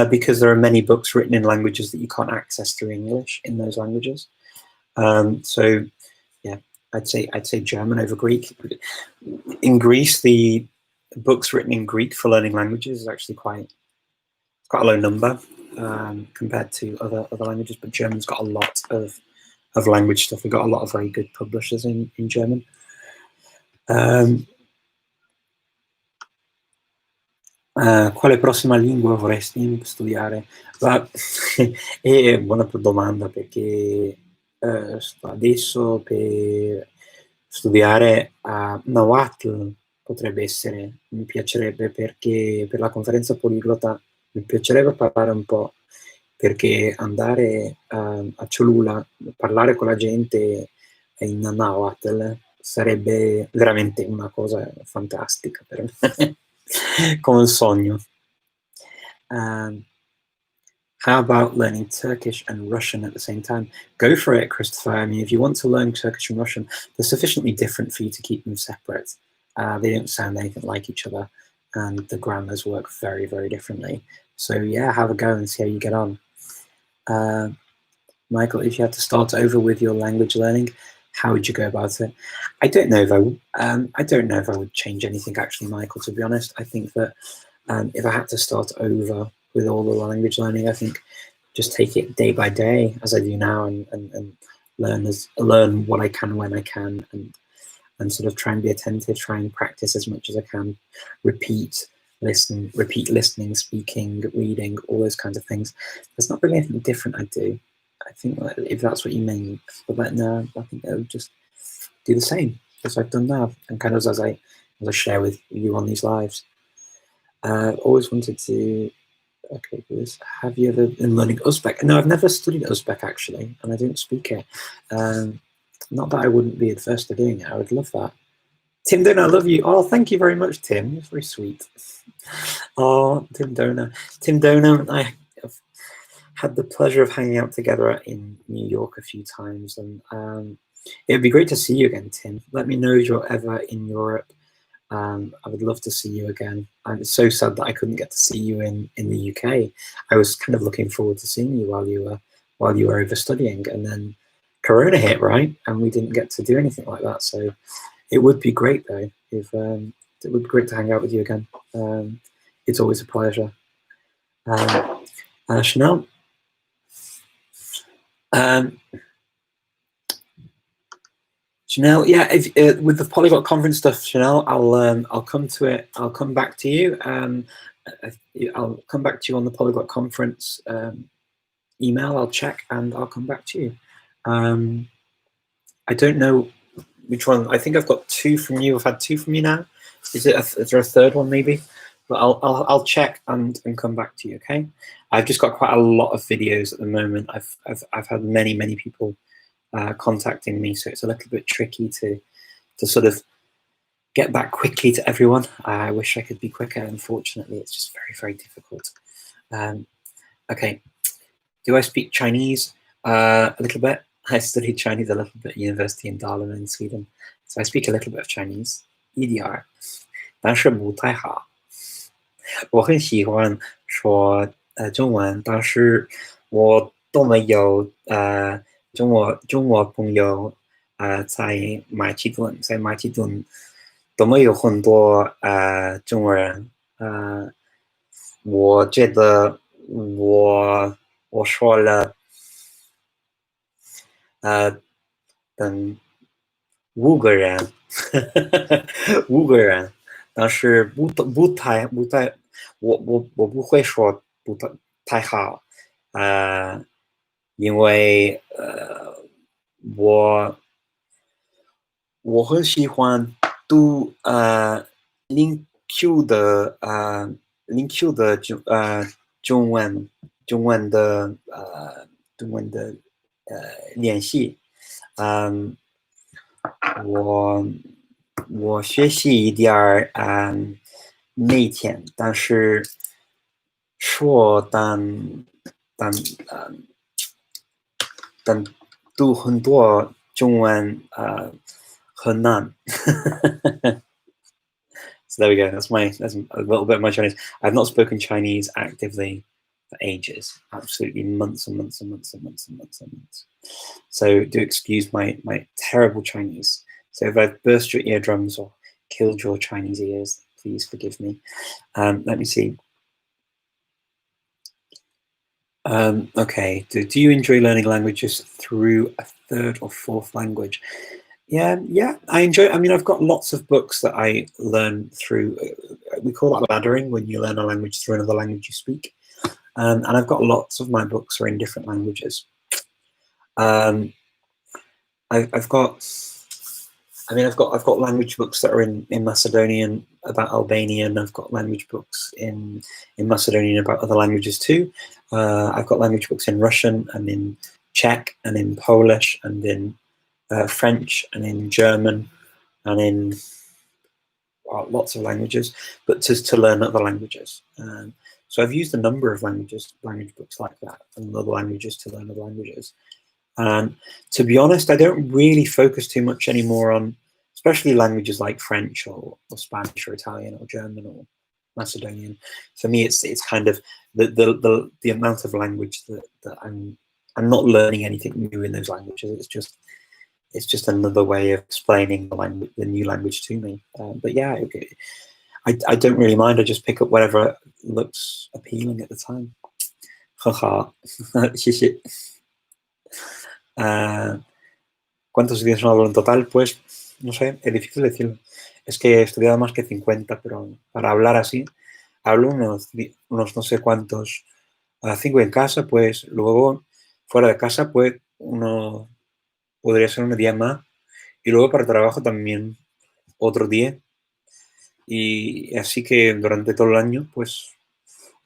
because there are many books written in languages that you can't access through English in those languages. So yeah, I'd say German over Greek. In Greece, the books written in Greek for learning languages is actually quite a low number compared to other languages, but German's got a lot of language stuff. We've got a lot of very good publishers in German. Quale prossima lingua vorresti studiare? È buona domanda, perché adesso per studiare a Nahuatl potrebbe essere, mi piacerebbe, perché per la conferenza poliglota mi piacerebbe parlare un po', perché andare a Cholula, parlare con la gente in Nahuatl sarebbe veramente una cosa fantastica per me. Come un sogno. How about learning Turkish and Russian at the same time? Go for it, Christopher. I mean, if you want to learn Turkish and Russian, they're sufficiently different for you to keep them separate. They don't sound anything like each other, and the grammars work very, very differently. So yeah, have a go and see how you get on. Michael, if you had to start over with your language learning, how would you go about it? I don't know if I don't know if I would change anything, actually, Michael, to be honest. I think that if I had to start over with all the language learning, I think just take it day by day as I do now, and learn what I can when I can, and sort of try and be attentive, try and practice as much as I can, repeat listening, speaking, reading, all those kinds of things. There's not really anything different I do. I think if that's what you mean, but no, I think I would just do the same as I've done now, and kind of as I share with you on these lives. Always wanted to. Okay, Bruce, have you ever been learning Uzbek? No, I've never studied Uzbek, actually, and I don't speak it. Not that I wouldn't be adverse to doing it. I would love that. Tim Donor, I love you. Oh, thank you very much, Tim. It's very sweet. Oh, Tim Donor. Tim Donor and I have had the pleasure of hanging out together in New York a few times, and it would be great to see you again, Tim. Let me know if you're ever in Europe. I would love to see you again. I'm so sad that I couldn't get to see you in the UK. I was kind of looking forward to seeing you while you were over studying, and then Corona hit, right? And we didn't get to do anything like that. So it would be great, though. If it would be great to hang out with you again. It's always a pleasure. Chanel. Chanel, yeah, if, with the Polyglot conference stuff, Chanel, I'll come to it. I'll come back to you. I'll come back to you on the Polyglot conference email. I'll check and I'll come back to you. I don't know which one. I think I've got 2 from you. I've had 2 from you now. Is there a third one maybe? But I'll check and come back to you. Okay. I've just got quite a lot of videos at the moment. I've had many people contacting me, so it's a little bit tricky to sort of get back quickly to everyone. I wish I could be quicker. Unfortunately, it's just very difficult. Okay. Do I speak Chinese? A little bit. I studied Chinese a little bit at university in Dalarna in Sweden, so I speak a little bit of Chinese. 一点儿，但是不太好。我很喜欢说中文，但是我都没有中国朋友在马其顿都没有很多中国人。我觉得我说了等5个人5个人，但是不太我不会说不太好。因为我很喜欢读LinQ 的LinQ 的中文的练习，我学习一点儿每天，但是说但读很多中文很难。So there we go. That's a little bit of my Chinese. I've not spoken Chinese actively for ages, absolutely months and months and months and months and months and months. So do excuse my terrible Chinese. So if I've burst your eardrums or killed your Chinese ears, please forgive me. Let me see. Okay, do you enjoy learning languages through a third or fourth language? Yeah, I enjoy. I mean, I've got lots of books that I learn through. We call that laddering when you learn a language through another language you speak. And I've got lots of my books are in different languages. I've got language books that are in Macedonian about Albanian. I've got language books in Macedonian about other languages too. I've got language books in Russian and in Czech and in Polish and in French and in German and in lots of languages, but to learn other languages. So I've used a number of language books like that and other languages to learn other languages. To be honest, I don't really focus too much anymore on, especially languages like French or Spanish or Italian or German or Macedonian. For me, it's kind of the amount of language that I'm not learning anything new in those languages. It's just another way of explaining the new language to me. But yeah, okay. I don't really mind. I just pick up whatever looks appealing at the time. Jaja. ¿Cuántos idiomas hablo en total? Pues, no sé, es difícil decirlo. Es que he estudiado más que 50, pero para hablar así, hablo unos no sé cuántos. 5 en casa, pues luego fuera de casa, pues podría ser unos 10 más. Y luego para trabajo también otro 10. Y así que durante todo el año, pues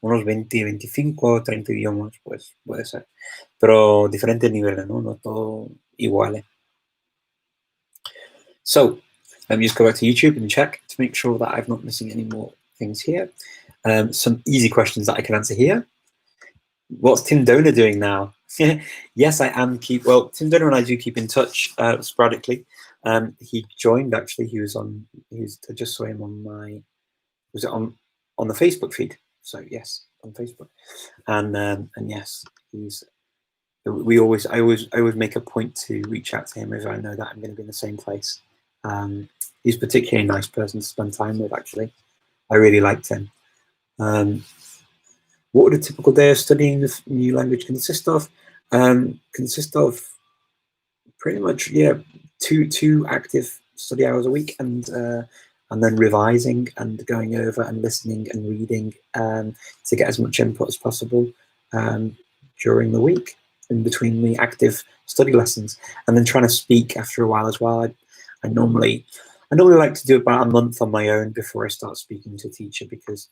unos 20, 25, 30 idiomas, pues puede ser. Pero diferentes niveles, ¿no? No todo iguales. So let me just go back to YouTube and check to make sure that I'm not missing any more things here. Some easy questions that I can answer here. What's Tim Donor doing now? Yes, I am well, Tim Donor and I do keep in touch sporadically. He joined actually. I just saw him on on the Facebook feed. So yes, on Facebook, and yes, I always make a point to reach out to him if I know that I'm going to be in the same place. He's a particularly nice person to spend time with. Actually, I really liked him. What would a typical day of studying the new language consist of? Consist of pretty much, yeah, two active study hours a week, and then revising and going over and listening and reading to get as much input as possible during the week in between the active study lessons, and then trying to speak after a while as well. I normally like to do about a month on my own before I start speaking to a teacher, because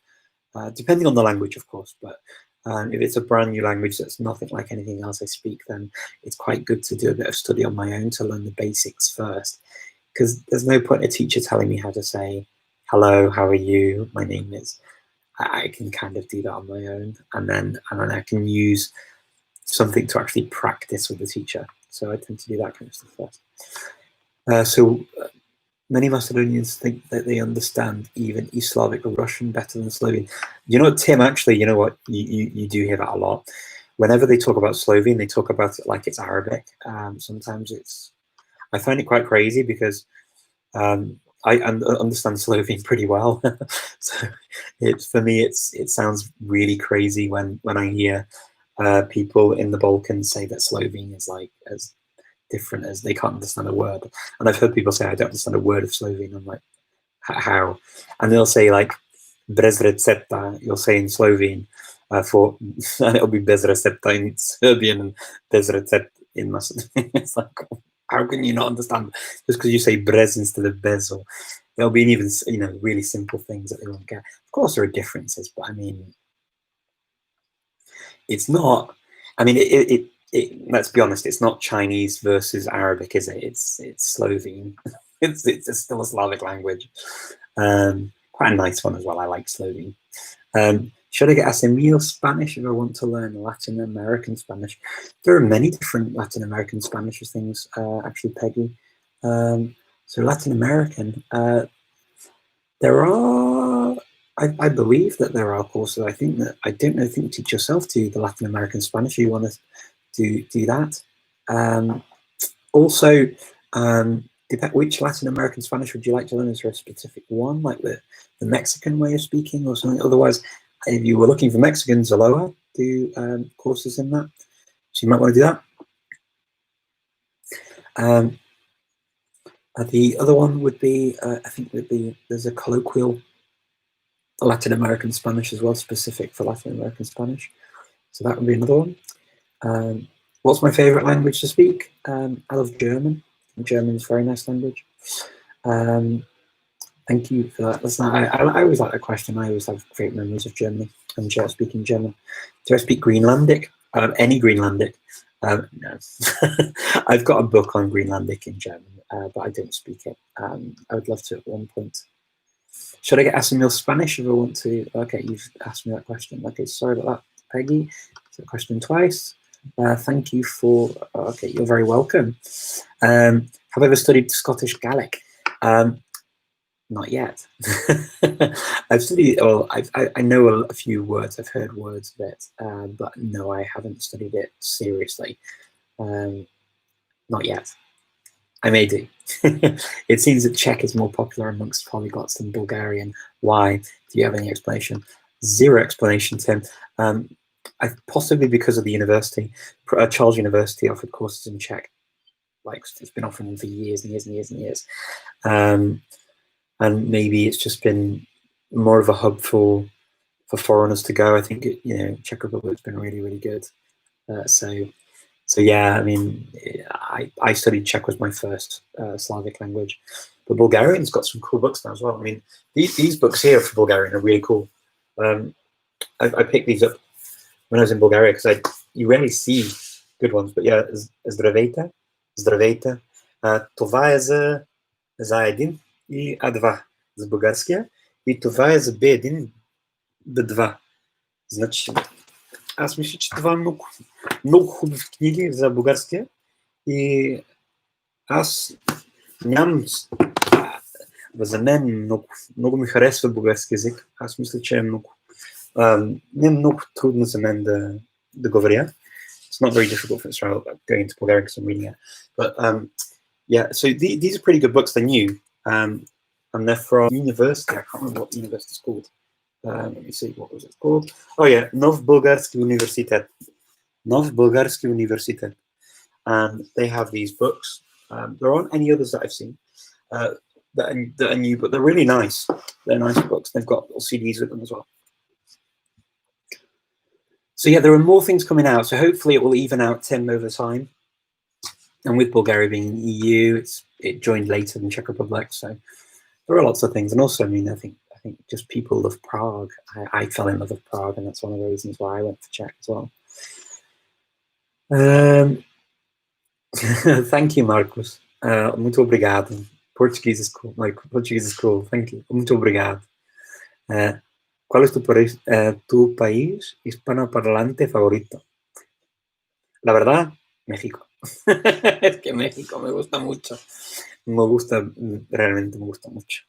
depending on the language, of course, but if it's a brand new language that's nothing like anything else I speak, then it's quite good to do a bit of study on my own to learn the basics first, because there's no point a teacher telling me how to say, hello, how are you, my name is. I can kind of do that on my own, and then I can use something to actually practice with the teacher. So I tend to do that kind of stuff first. Many Macedonians think that they understand even East Slavic or Russian better than Slovene. You know, Tim, actually, you know what? You do hear that a lot. Whenever they talk about Slovene, they talk about it like it's Arabic. Sometimes I find it quite crazy, because I understand Slovene pretty well. So for me, it sounds really crazy when I hear people in the Balkans say that Slovene is like as different as they can't understand a word. And I've heard people say, I don't understand a word of Slovene. I'm like, how? And they'll say like, brez recepta, you'll say in Slovene, for, and it'll be bez recepta in Serbian and bez recept in Macedonian. It's like, how can you not understand? Just because you say brez instead of bez, or there'll be even, you know, really simple things that they won't get. Of course, there are differences, but I mean, it's not. I mean, let's be honest, it's not Chinese versus Arabic, is it? It's Slovene. it's still a Slavic language. Quite a nice one as well. I like Slovene. Should I get Asimil Spanish if I want to learn Latin American Spanish? There are many different Latin American Spanish things, actually, Peggy. So Latin American, there are, I believe that there are courses. I think that, I don't know, I think teach yourself to the Latin American Spanish. You want to do that. Also, which Latin American Spanish would you like to learn? Is there a specific one, like the Mexican way of speaking or something? Otherwise, if you were looking for Mexicans, Aloha, do courses in that. So you might want to do that. The other one would be, I think there's a colloquial Latin American Spanish as well, specific for Latin American Spanish. So that would be another one. What's my favorite language to speak? I love German. German is a very nice language. Thank you for that. I always like that question. I always have great memories of Germany and speaking German. Do I speak Greenlandic? Any Greenlandic? No. I've got a book on Greenlandic in German, but I don't speak it. I would love to at one point. Should I get Asimil Spanish if I want to? Okay, you've asked me that question. Okay, sorry about that, Peggy. So question twice. Thank you for, okay, you're very welcome. Have I ever studied Scottish Gaelic? Not yet. I've studied, well, I know a few words, I've heard words of it, but no, I haven't studied it seriously. Not yet. I may do. It seems that Czech is more popular amongst polyglots than Bulgarian. Why? Do you have any explanation? Zero explanation, Tim. Possibly because of the university. Charles University offered courses in Czech. Like, it's been offering them for years and years and years and years. And maybe it's just been more of a hub for foreigners to go. I think, you know, Czech Republic's been really, really good. So yeah, I mean, I studied Czech was my first Slavic language, but Bulgarian's got some cool books now as well. I mean, these books here for Bulgarian are really cool. I picked these up when I was in Bulgaria because you rarely see good ones. But yeah, Здравейте, това е за един и А2 за българския и това е за B1, B2. Значи, аз мисля, че това е много хубави книги за българския и аз нямам, за мен много ми харесва български език. Аз мисля, че е не е много трудно за мен да говоря. It's not very difficult for Israel going into Bulgarian because I'm reading it. But yeah, so these are pretty good books. They're new. And they're from university. I can't remember what the university is called. Let me see, what was it called? Oh yeah, Nov Bulgarski Universitet. Nov Bulgarski Universitet. And they have these books. There aren't any others that I've seen that are new, but they're really nice. They're nice books. They've got little CDs with them as well. So yeah, there are more things coming out. So hopefully it will even out, Tim, over time. And with Bulgaria being in the EU, it joined later than Czech Republic. So there are lots of things. And also, I mean, I think just people love Prague. I fell in love with Prague, and that's one of the reasons why I went to Czech as well. Thank you, Marcos. Muito obrigado. Portuguese is cool. My Portuguese is cool. Thank you. Muito obrigado. ¿Cuál es tu país hispanoparlante favorito? La verdad, México. Es que México me gusta mucho. Realmente me gusta mucho.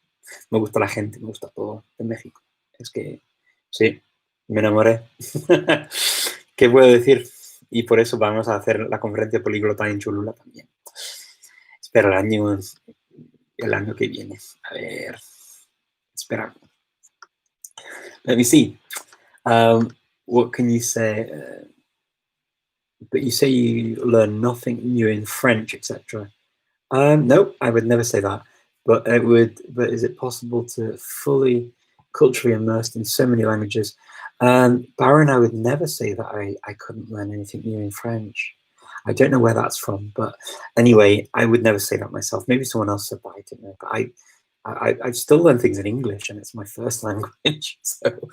Me gusta la gente, me gusta todo de México. Es que, sí, me enamoré. ¿Qué puedo decir? Y por eso vamos a hacer la conferencia políglota en Cholula también. Espera el año que viene. A ver, espera. Let me see. What can you say? But you say you learn nothing new in French, etc. No, I would never say that. But But is it possible to fully culturally immersed in so many languages? Baron, I would never say that I couldn't learn anything new in French. I don't know where that's from, but anyway, I would never say that myself. Maybe someone else said that, I don't know. But I still learn things in English, and it's my first language. So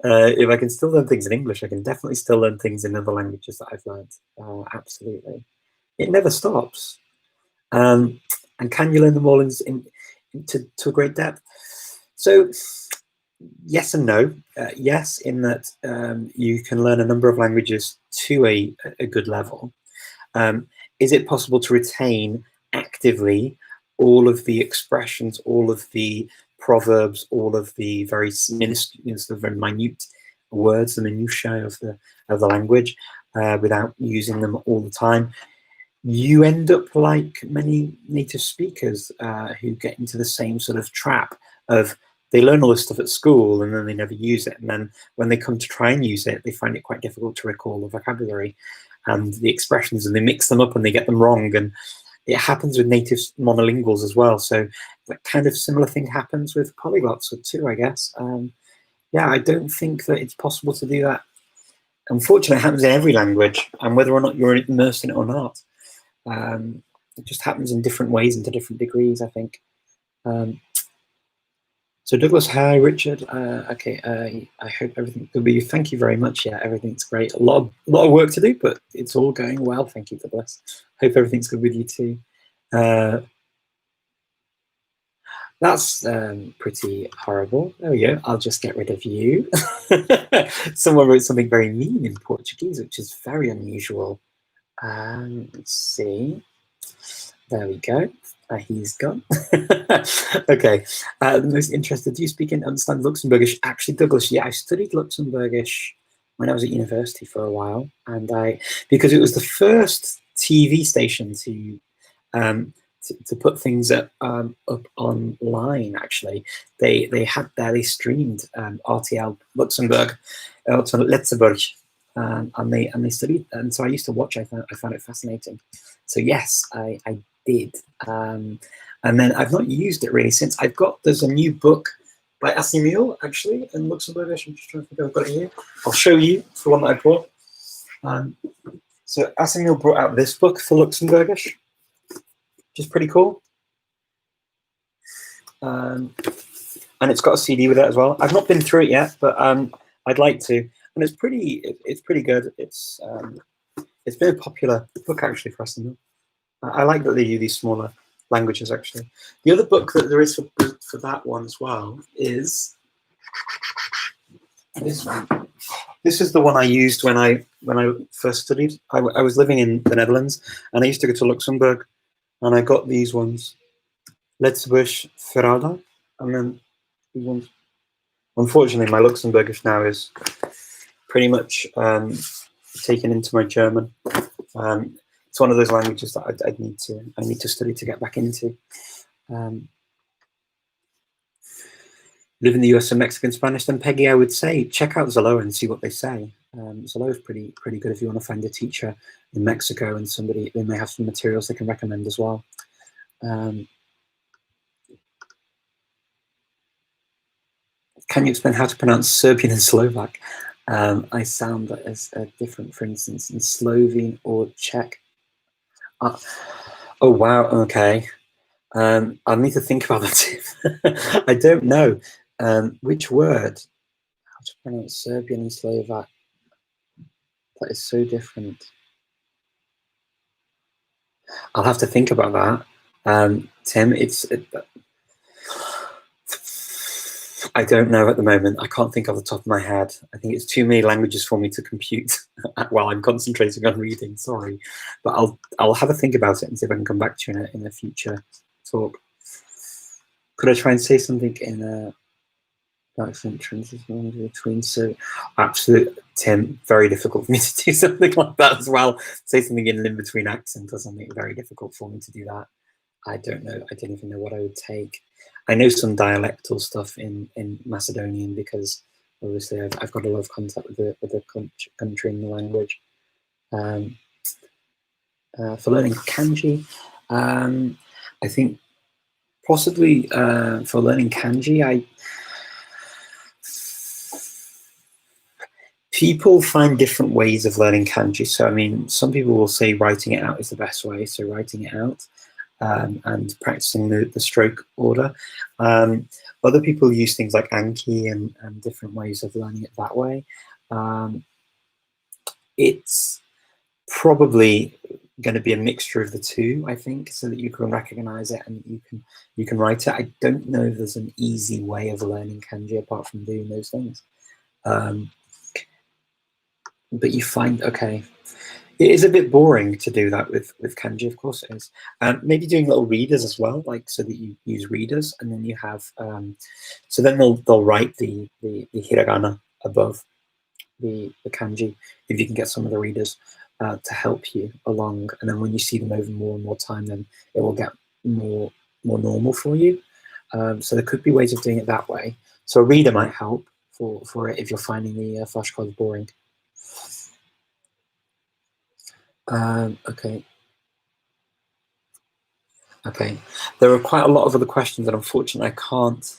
if I can still learn things in English, I can definitely still learn things in other languages that I've learned. Absolutely. It never stops. And can you learn them all to a great depth? So yes and no. Yes, in that you can learn a number of languages to a good level. Is it possible to retain actively all of the expressions, all of the proverbs, all of the very very minute words, the minutiae of the language, without using them all the time? You end up like many native speakers who get into the same sort of trap of they learn all this stuff at school and then they never use it. And then when they come to try and use it, they find it quite difficult to recall the vocabulary and the expressions, and they mix them up and they get them wrong. And it happens with native monolinguals as well. So that kind of similar thing happens with polyglots too, I guess. Yeah, I don't think that it's possible to do that. Unfortunately, it happens in every language, and whether or not you're immersed in it or not. It just happens in different ways and to different degrees, I think. So Douglas, hi, Richard. Okay, I hope everything's good with you. Thank you very much. Yeah, everything's great. A lot of work to do, but it's all going well. Thank you, Douglas. Hope everything's good with you too. That's pretty horrible. There we go. I'll just get rid of you. Someone wrote something very mean in Portuguese, which is very unusual. Let's see. There we go. He's gone. Okay. The most interested. Do you speak and understand Luxembourgish? Actually, Douglas, yeah, I studied Luxembourgish when I was at university for a while, and because it was the first TV station to put things up online. Actually, they streamed RTL Luxembourg, Luxembourg, and they studied, and so I used to watch. I found it fascinating. So yes, I did, and then I've not used it really since. There's a new book by Assimil actually in Luxembourgish. I'm just trying to think if I've got it here. I'll show you the one that I bought. So Assimil brought out this book for Luxembourgish, which is pretty cool. And it's got a CD with it as well. I've not been through it yet, but I'd like to. And it's pretty good. It's been a popular book actually for Assimil. I like that they use these smaller languages actually. The other book that there is for that one as well is this one. This is the one I used when I first studied. I was living in the Netherlands, and I used to go to Luxembourg, and I got these ones, Letzbusch Veralda, and then these ones. Unfortunately, my Luxembourgish now is pretty much taken into my German. It's one of those languages that I need to study to get back into. Live in the US and Mexican Spanish, then Peggy, I would say check out Zillow and see what they say. Zillow is pretty good if you want to find a teacher in Mexico, and they may have some materials they can recommend as well. Can you explain how to pronounce Serbian and Slovak? I sound as different, for instance, in Slovene or Czech. Oh wow, okay. I need to think about that. I don't know. Which word? How to pronounce Serbian and Slovak? That is so different. I'll have to think about that. Tim, I don't know at the moment. I can't think off the top of my head. I think it's too many languages for me to compute while I'm concentrating on reading. Sorry, but I'll have a think about it and see if I can come back to you in a future talk. Could I try and say something in a accent transition between? So, absolute, Tim, very difficult for me to do something like that as well. Say something in an in-between accent or something. Very difficult for me to do that. I don't know. I don't even know what I would take. I know some dialectal stuff in Macedonian because obviously I've got a lot of contact with the country and the language. For learning kanji, I think possibly for learning kanji, People find different ways of learning kanji. So, I mean, some people will say writing it out is the best way. So writing it out and practicing the stroke order. Other people use things like Anki and different ways of learning it that way. It's probably going to be a mixture of the two, I think, so that you can recognize it and you can write it. I don't know if there's an easy way of learning kanji apart from doing those things. But you find, okay, it is a bit boring to do that with kanji, of course it is. Maybe doing little readers as well, like so that you use readers, and then you have, so then they'll write the hiragana above the kanji, if you can get some of the readers to help you along, and then when you see them over more and more time, then it will get more normal for you. So there could be ways of doing it that way. So a reader might help for it if you're finding the flashcards boring. Okay. There are quite a lot of other questions, and unfortunately I cannot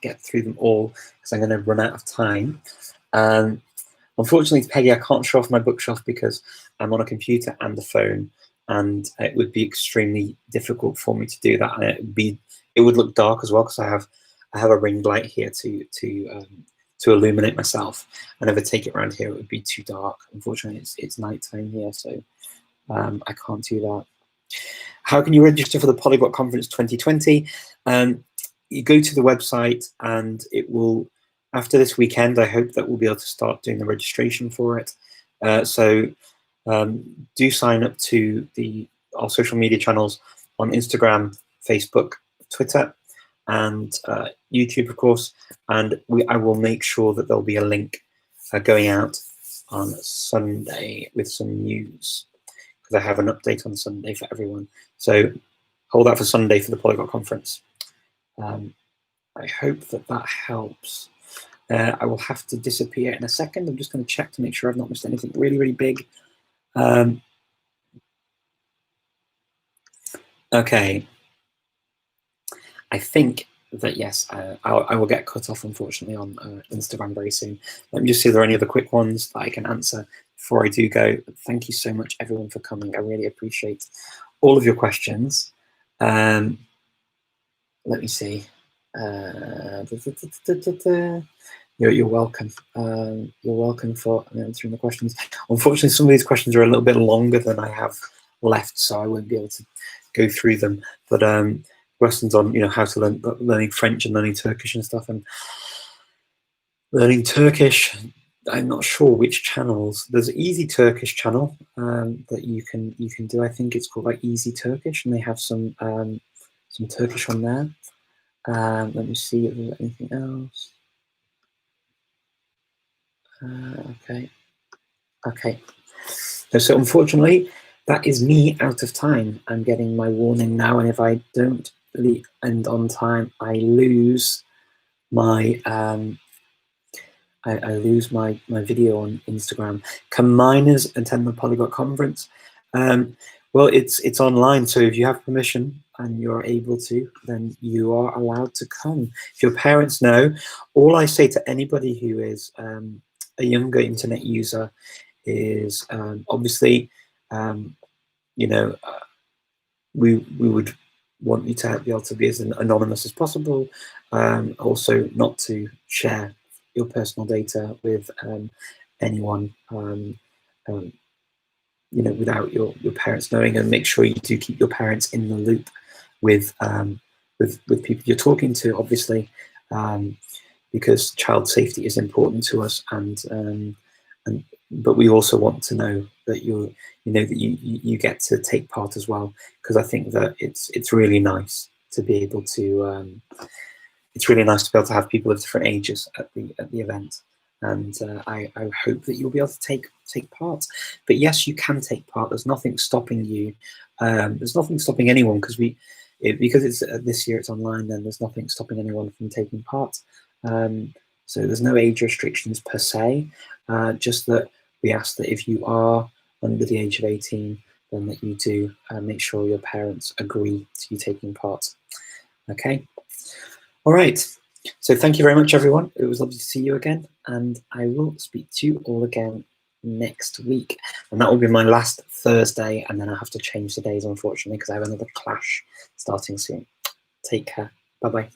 get through them all because I'm going to run out of time. Unfortunately, Peggy, I can't show off my bookshelf because I'm on a computer and a phone, and it would be extremely difficult for me to do that, and it would look dark as well because I have a ring light here to illuminate myself, and if I take it around here, it would be too dark. Unfortunately, it's nighttime here, so I can't do that. How can you register for the Polyglot Conference 2020? You go to the website, and it will, after this weekend, I hope that we'll be able to start doing the registration for it. So do sign up to our social media channels on Instagram, Facebook, Twitter, and YouTube, of course. And I will make sure that there'll be a link going out on Sunday with some news, because I have an update on Sunday for everyone. So hold out for Sunday for the Polyglot Conference. I hope that helps. I will have to disappear in a second. I'm just going to check to make sure I've not missed anything really, really big. Okay. I think that, yes, I will get cut off, unfortunately, on Instagram very soon. Let me just see if there are any other quick ones that I can answer before I do go. Thank you so much, everyone, for coming. I really appreciate all of your questions. Let me see. You're welcome. You're welcome for answering the questions. Unfortunately, some of these questions are a little bit longer than I have left, so I won't be able to go through them. But questions on how to learning French and learning Turkish and stuff, and learning Turkish. I'm not sure which channels. There's an Easy Turkish channel that you can do. I think it's called like Easy Turkish, and they have some Turkish on there. Let me see if there's anything else. Okay. So unfortunately, that is me out of time. I'm getting my warning now, and if I don't end on time, I lose my I lose my video on Instagram. Can minors attend the Polyglot Conference? Well, it's online, so if you have permission and you're able to, then you are allowed to come. If your parents know, all I say to anybody who is a younger internet user is obviously, we would want you to be able to be as anonymous as possible. Also, not to share your personal data with anyone, without your parents knowing, and make sure you do keep your parents in the loop with people you're talking to, obviously, because child safety is important to us, but we also want to know that you get to take part as well, because I think that it's really nice to be able to have people of different ages at the event, and I hope that you'll be able to take part. But yes, you can take part. There's nothing stopping you. There's nothing stopping anyone, because it's this year it's online. Then there's nothing stopping anyone from taking part. So there's no age restrictions per se. Just that we ask that if you are under the age of 18, then that you do make sure your parents agree to you taking part. Okay. All right. So thank you very much, everyone. It was lovely to see you again, and I will speak to you all again next week. And that will be my last Thursday, and then I'll have to change the days, unfortunately, because I have another clash starting soon. Take care. Bye-bye.